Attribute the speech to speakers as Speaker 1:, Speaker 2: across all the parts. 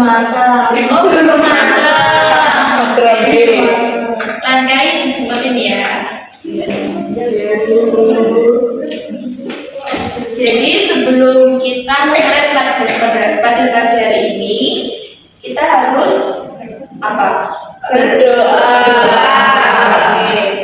Speaker 1: bermata.
Speaker 2: Oh, bermata.
Speaker 1: Langkai disebutin ya. Jadi sebelum kita mulai pelajaran pada pagi hari ini, kita harus apa?
Speaker 2: Berdoa.
Speaker 1: Oke.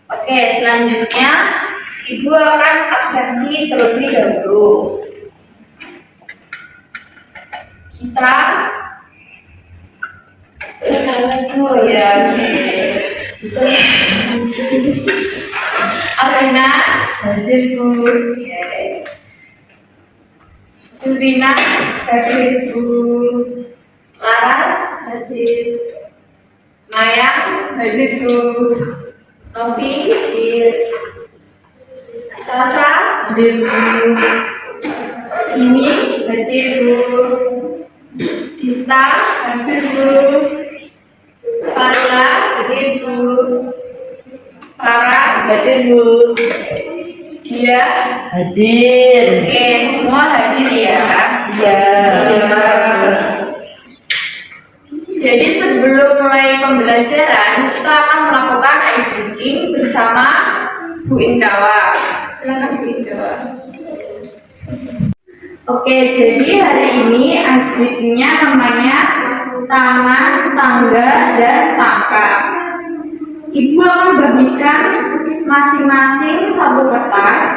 Speaker 1: Oke, selanjutnya Ibu akan absensi terlebih dahulu. Kita ya. Arina hadir Bu. Surina hadir Bu. Laras hadir. Mayang hadir Bu. Novi hadir. Sasa hadir Bu. Ini hadir Bu. Dista hadir Bu. Farla hadir Bu. Farah hadir Bu. Dia
Speaker 2: Hadir.
Speaker 1: oke, semua hadir ya.
Speaker 2: Ya.
Speaker 1: Jadi sebelum mulai pembelajaran, kita akan melakukan ice breaking bersama Bu Indawa. Silakan Bu Indawa. Oke, jadi hari ini ice breakingnya namanya tangan, tangga, dan tangkap. Ibu akan bagikan masing-masing satu kertas.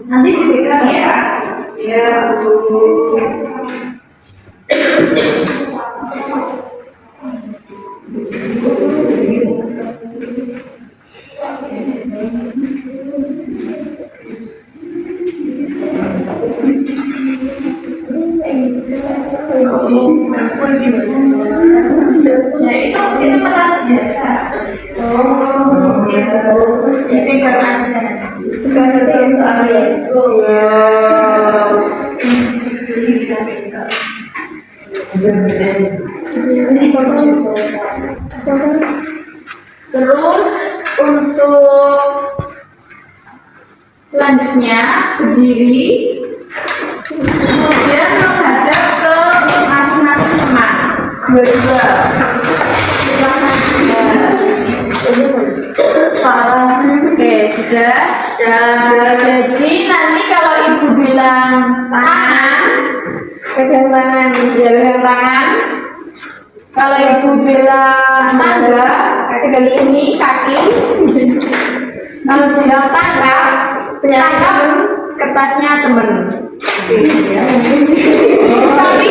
Speaker 1: Nanti dipegang ya. Ya, Bu. Ya itu kertas biasa. Oh, gitu. Dipegang aja. Bukan nanti ya soalnya. Terus untuk selanjutnya berdiri, kemudian menghadap ke masing-masing teman. Dua-dua. Oke, sudah. Jadi nanti kalau ibu bilang tangan, pegang tangan, pegang tangan. Kalau ibu bilang tangga, pegang sini kaki. Kalau bilang tangkap, tangkap kertasnya temen. Tapi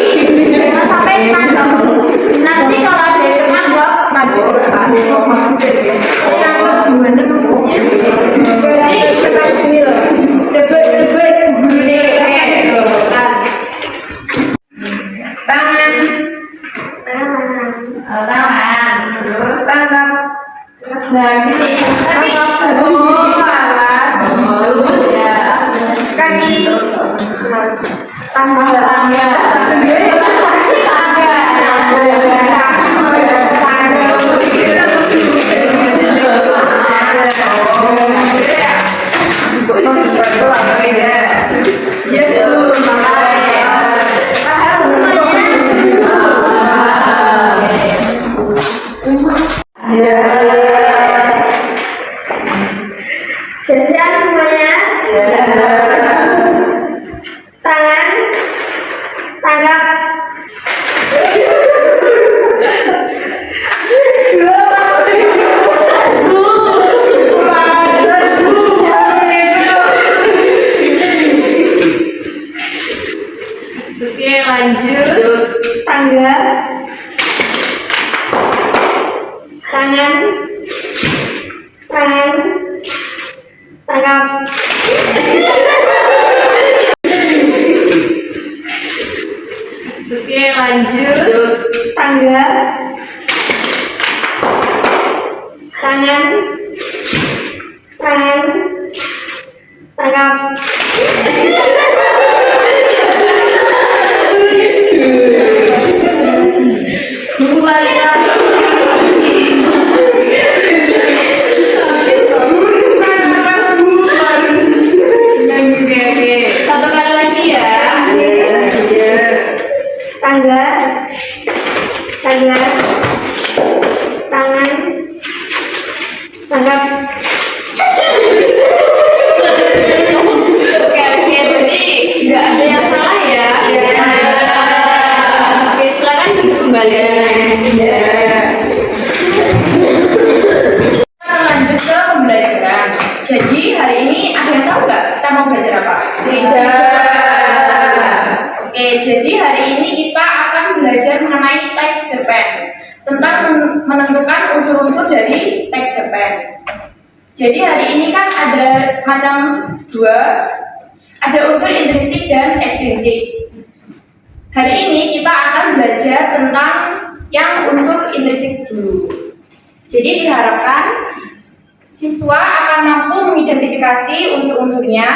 Speaker 1: jangan sampai tangkap. Nanti kalau ada yang tangkap, maju. Tangkap gimana maksudnya? Cepet gini. Tangan. Tangan. Terus tangkap. Nah gini. Ya. Kaki. Tangga. Biasanya Oke, jadi nggak ada yang salah ya. Oke, silakan kembali. Kita lanjut ke pembelajaran. Jadi hari ini ada yang tahu nggak kita mau belajar apa? Oke, jadi hari ini kita akan belajar mengenai teks cerpen, tentang menentukan unsur-unsur dari teks cerpen. Jadi hari ini kan ada macam dua, ada unsur intrinsik dan ekstrinsik. Hari ini kita akan belajar tentang yang unsur intrinsik dulu. Jadi diharapkan siswa akan mampu mengidentifikasi unsur-unsurnya,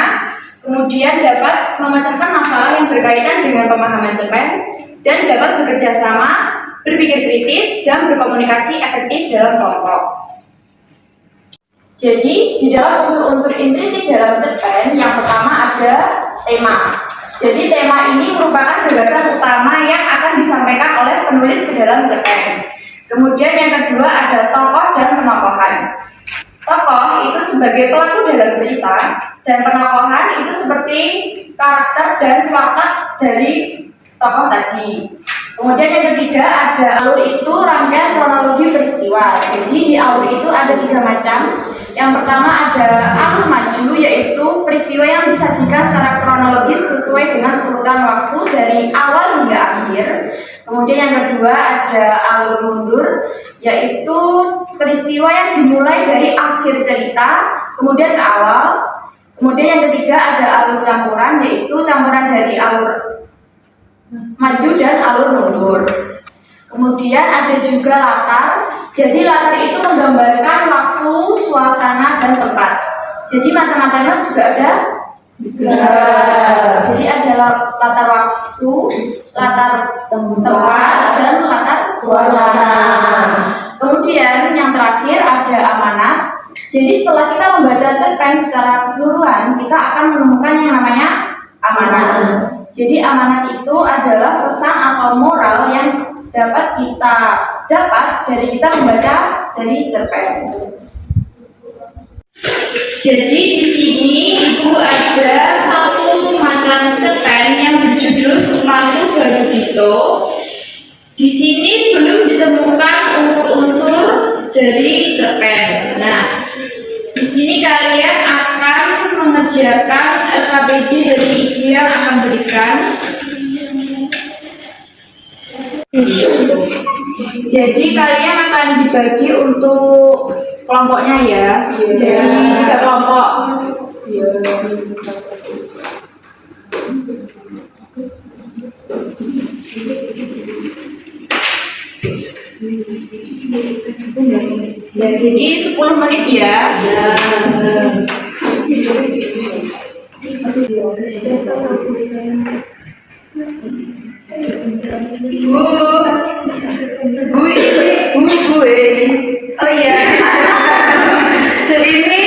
Speaker 1: kemudian dapat memecahkan masalah yang berkaitan dengan pemahaman cerpen, dan dapat bekerja sama, berpikir kritis, dan berkomunikasi efektif dalam kelompok. Jadi, di dalam unsur-unsur intrinsik dalam cerpen, yang pertama ada tema. Jadi, tema ini merupakan gagasan utama yang akan disampaikan oleh penulis ke dalam cerpen. Kemudian yang kedua ada tokoh dan penokohan. Tokoh itu sebagai pelaku dalam cerita, dan penokohan itu seperti karakter dan watak dari tokoh tadi. Kemudian yang ketiga ada alur, itu rangkaian kronologi peristiwa. Jadi di alur itu ada 3 macam. Yang pertama ada alur maju, yaitu peristiwa yang disajikan secara kronologis sesuai dengan urutan waktu dari awal hingga akhir. Kemudian yang kedua ada alur mundur, yaitu peristiwa yang dimulai dari akhir cerita kemudian ke awal. Kemudian yang ketiga ada alur campuran, yaitu campuran dari alur maju dan alur mundur. Kemudian ada juga latar. Jadi latar itu menggambarkan waktu, suasana, dan tempat. Jadi macam-macamnya juga ada. Jadi ada latar waktu, latar tempat, dan latar suasana. Kemudian yang terakhir ada amanat. Jadi setelah kita membaca cerpen secara keseluruhan, kita akan menemukan yang namanya amanat. Jadi amanat itu adalah pesan atau moral yang dapat kita dapat dari kita membaca dari cerpen. Jadi di sini Ibu ada satu macam cerpen yang berjudul Sepatu Barudito. Di sini belum ditemukan unsur-unsur dari cerpen. Nah, di sini kalian akan mengerjakan LKPD dari Ibu yang akan berikan. Jadi kalian akan dibagi untuk kelompoknya ya. Jadi 3 kelompok. Ya, jadi 10 menit ya. Bu. Oh iya. Ini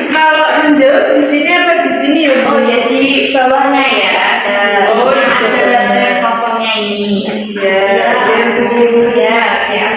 Speaker 1: kalau menjawab di sini apa di sini ya? Oh ya, di bawahnya ya. Ada space kosongnya ini. Ya, ya.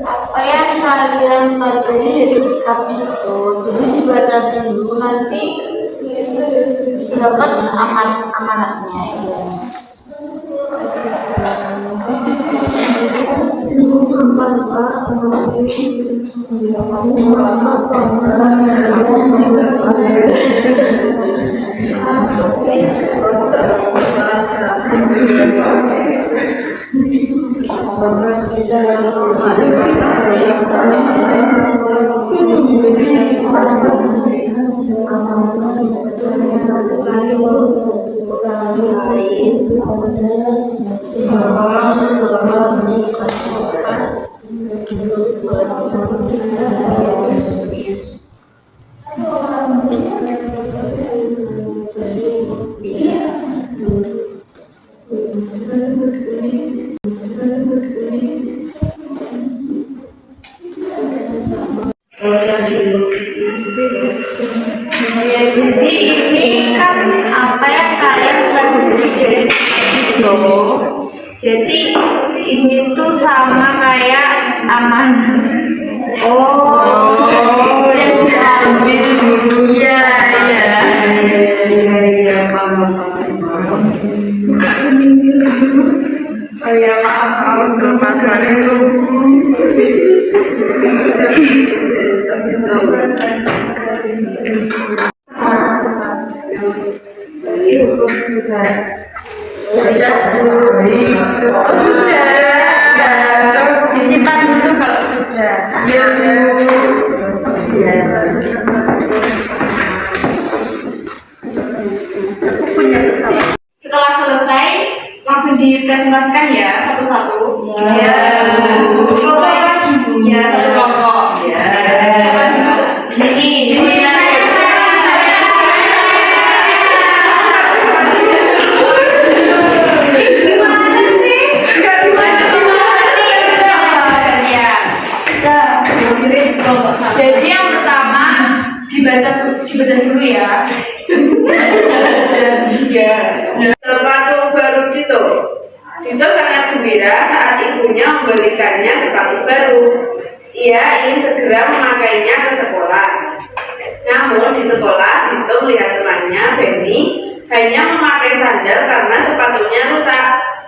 Speaker 3: Apa yang kalian pelajari dari sikap itu, jadi dibaca dulu, nanti dapat amanatnya. Ya, jadi ini kan apa yang kalian pelajari dari itu. Jadi ini tuh sama kayak amanah. Oh, yang diambil gurunya ya. Iya, paham. Oh ya, maaf ke pasar itu. Sudah disimpan dulu kalau sudah.
Speaker 1: Setelah selesai, langsung dipresentasikan ya satu-satu. Ya, ya satu kelompok. Ya. Sini. Jadi yang pertama dibaca dulu ya.
Speaker 4: Sepatu baru Dito. Dito sangat gembira saat ibunya membelikannya sepatu baru. Ia ingin segera memakainya ke sekolah. Namun di sekolah Dito melihat temannya Benny hanya memakai sandal karena sepatunya rusak.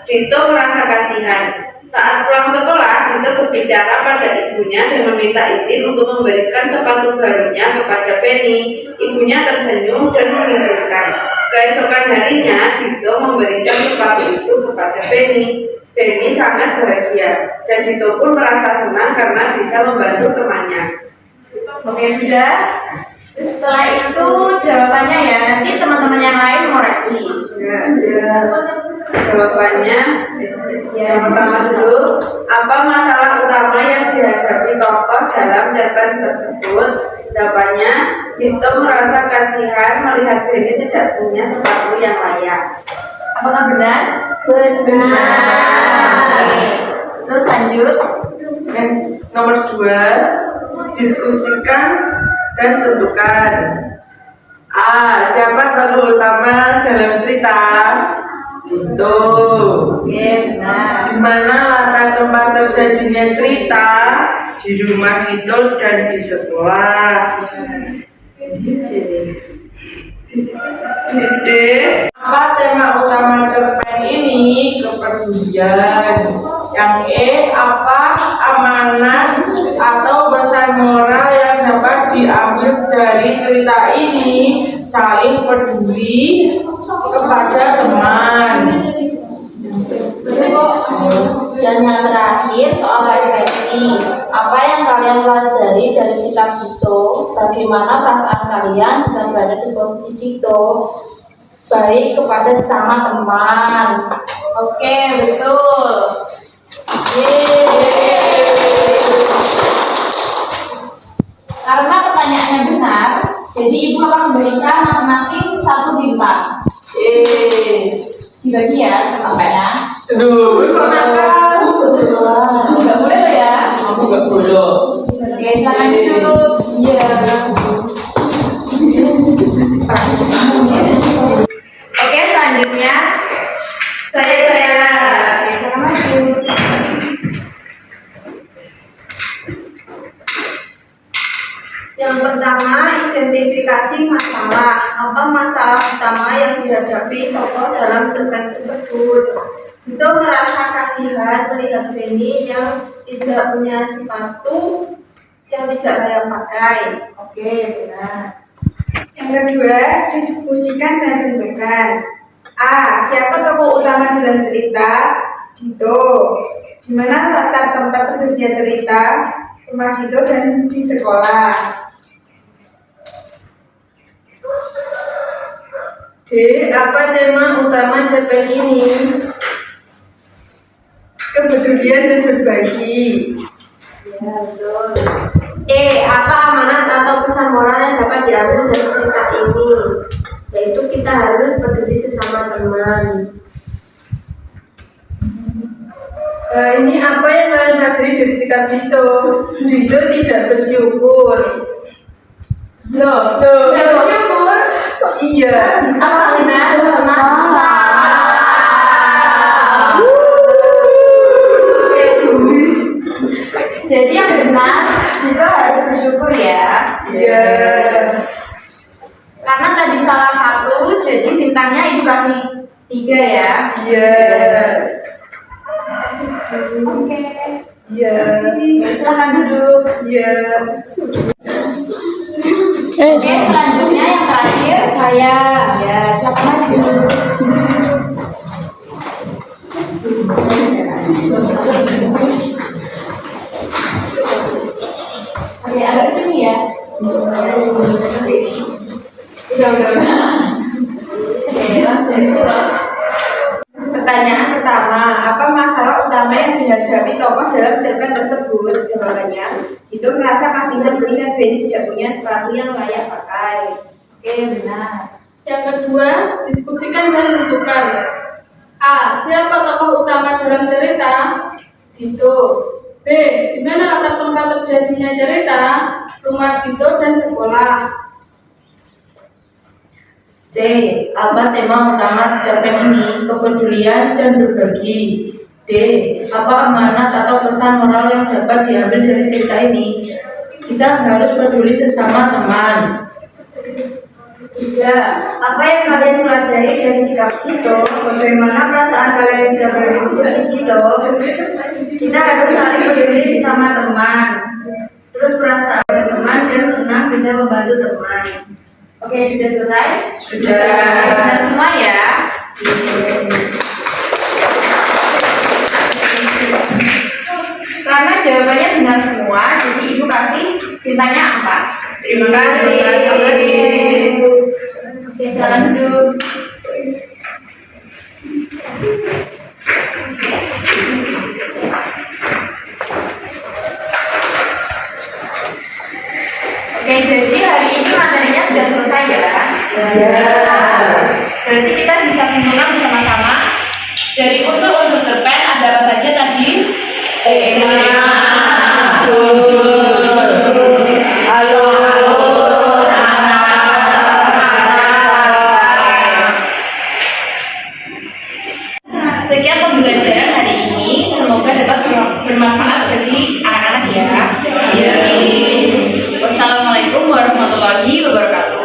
Speaker 4: Dito merasa kasihan. Saat pulang sekolah, Dito berbicara pada ibunya dan meminta izin untuk memberikan sepatu barunya kepada Benny. Ibunya tersenyum dan mengizinkan. Keesokan harinya, Dito memberikan sepatu itu kepada Benny. Benny sangat bahagia dan Dito pun merasa senang karena bisa membantu temannya.
Speaker 1: Oke, sudah. Setelah itu jawabannya ya, nanti teman-teman yang lain koreksi.
Speaker 4: Jawabannya, yang pertama dulu, apa masalah utama yang dihadapi tokoh dalam cerpen tersebut? Jawabannya, Dito merasa kasihan melihat Benny tidak punya sepatu yang layak.
Speaker 1: Apakah benar?
Speaker 3: Benar.
Speaker 1: Oke. Terus lanjut.
Speaker 5: Nomor 2, diskusikan dan tentukan. A. Siapa tokoh utama dalam cerita? Dito.
Speaker 1: Oke, benar.
Speaker 5: Di mana latar tempat terjadinya cerita? Di rumah Dito dan di sekolah. D. Apa tema utama cerpen ini? Kepedulian. Yang E. Apa amanat atau pesan moral yang dapat diambil dari cerita ini? Saling peduli kepada teman.
Speaker 3: Dan yang terakhir soal refleksi. Apa yang kalian pelajari dari sikap Dito? Bagaimana perasaan kalian jika berada di posisi Dito? Baik kepada sesama teman. Oke, betul. Karena pertanyaannya benar, jadi ibu akan memberikan masing-masing 1 bintang. Dibagi ya, teman-teman.
Speaker 5: Aduh, kok nakal?
Speaker 3: Betul.
Speaker 1: Nggak boleh ya.
Speaker 2: juga bolong.
Speaker 3: Oke, silakan duduk. Iya.
Speaker 1: Oke, selanjutnya saya. Oke, silakan maju.
Speaker 6: Yang pertama, identifikasi masalah. Apa masalah utama yang dihadapi tokoh dalam cerpen tersebut? Dito merasa kasihan melihat Benny yang tidak punya sepatu yang tidak layak pakai.
Speaker 1: Oke, benar.
Speaker 6: Yang kedua, diskusikan dan tentukan. A. Siapa tokoh utama dalam cerita? Dito. Di mana latar tempat terjadinya cerita? Rumah Dito dan di sekolah. D. Apa tema utama cerpen ini? Kepedulian dan berbagi.
Speaker 1: Ya, betul.
Speaker 6: E. Apa amanat atau pesan moral yang dapat diambil dari cerita ini? Yaitu kita harus peduli sesama teman. Ini apa yang kalian pelajari dari sikap Dito? Dito tidak bersyukur. Loh, tidak bersyukur? Iya.
Speaker 3: Apa benar?
Speaker 1: Jadi yang benar, Dito harus bersyukur ya.
Speaker 6: Iya.
Speaker 1: Karena tadi salah satu, jadi bintangnya ibu kasih 3 ya.
Speaker 6: Iya.
Speaker 1: Oke.
Speaker 6: Iya.
Speaker 1: Silakan duduk.
Speaker 6: Iya.
Speaker 1: Oke, selanjutnya yang terakhir saya. Ya, siapa maju? Oke, agak kesini ya.
Speaker 6: Udah.
Speaker 1: Oke, langsung.
Speaker 6: Pertanyaan pertama, apa masalah utama yang dihadapi tokoh dalam cerpen tersebut? Jawabannya, itu merasa kasihan melihat Benny tidak punya sepatu yang layak pakai.
Speaker 1: Oke, benar.
Speaker 3: Yang kedua, diskusikan dan tentukan. A. Siapa tokoh utama dalam cerita?
Speaker 6: Dito.
Speaker 3: B. Di mana latar tempat terjadinya cerita? Rumah Dito dan sekolah.
Speaker 2: C. Apa tema utama cerpen ini? Kepedulian dan berbagi. D. Apa amanat atau pesan moral yang dapat diambil dari cerita ini? Kita harus peduli sesama teman.
Speaker 6: 3. Apa yang kalian pelajari dari sikap Dito? Bagaimana perasaan kalian jika berada di posisi Dito? Kita harus saling peduli sama teman. Terus perasaan teman dan senang bisa membantu teman.
Speaker 1: Oke, sudah selesai?
Speaker 2: Sudah.
Speaker 1: Benar semua ya? Karena jawabannya benar semua, jadi ibu kasih bintangnya 4.
Speaker 4: Terima kasih.
Speaker 1: Oke, silakan duduk. Oke, jadi hari ini materinya sudah selesai ya?
Speaker 2: Ya.
Speaker 1: Berarti kita bisa simpulkan bersama-sama. Dari unsur-unsur cerpen ada apa saja tadi? Sekian pembelajaran hari ini, semoga dapat bermanfaat bagi anak-anak ya. Wassalamualaikum warahmatullahi wabarakatuh.